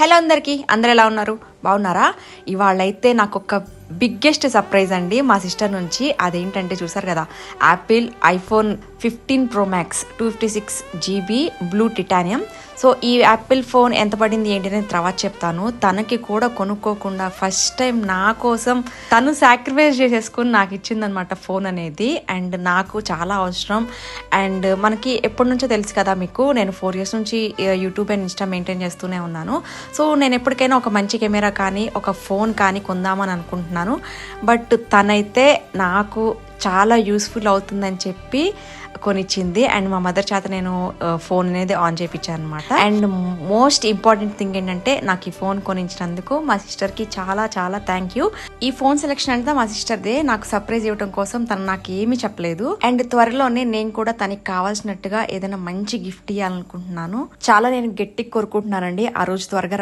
Hello అందరూ ఎలా ఉన్నారు? బాగున్నారా? ఇవాళైతే నాకు ఒక బిగ్గెస్ట్ సర్ప్రైజ్ అండి మా సిస్టర్ నుంచి. అదేంటంటే చూసారు కదా, Apple iPhone 15 Pro Max 256GB blue titanium. So ఈ యాపిల్ ఫోన్ ఎంత పడింది ఏంటి అనేది తర్వాత చెప్తాను. తనకి కూడా కొనుక్కోకుండా ఫస్ట్ టైం నా కోసం తను సాక్రిఫైస్ చేసేసుకుని నాకు ఇచ్చిందనమాట ఫోన్ అనేది. అండ్ నాకు చాలా అవసరం. అండ్ మనకి ఎప్పటి నుంచో తెలుసు కదా మీకు, నేను 4 years నుంచి యూట్యూబ్ అండ్ ఇన్స్టా మెయింటైన్ చేస్తూనే ఉన్నాను. సో నేను ఎప్పటికైనా ఒక మంచి కెమెరా కానీ ఒక ఫోన్ కానీ కొందామని అనుకుంటున్నాను. బట్ తనైతే నాకు చాలా యూస్ఫుల్ అవుతుందని చెప్పి కొనిచ్చింది. అండ్ మా మదర్ చేత నేను ఫోన్ అనేది ఆన్ చేయించాను అనమాట. అండ్ మోస్ట్ ఇంపార్టెంట్ థింగ్ ఏంటంటే నాకు ఈ ఫోన్ కొనిచ్చినందుకు మా సిస్టర్కి చాలా చాలా థ్యాంక్ యూ. ఈ ఫోన్ సెలెక్షన్ అంతా మా సిస్టర్దే. నాకు సర్ప్రైజ్ ఇవ్వడం కోసం తను నాకు ఏమీ చెప్పలేదు. అండ్ త్వరలోనే నేను కూడా తనకి కావాల్సినట్టుగా ఏదైనా మంచి గిఫ్ట్ ఇవ్వాలనుకుంటున్నాను. చాలా నేను గట్టిగా కోరుకుంటున్నానండి ఆ రోజు త్వరగా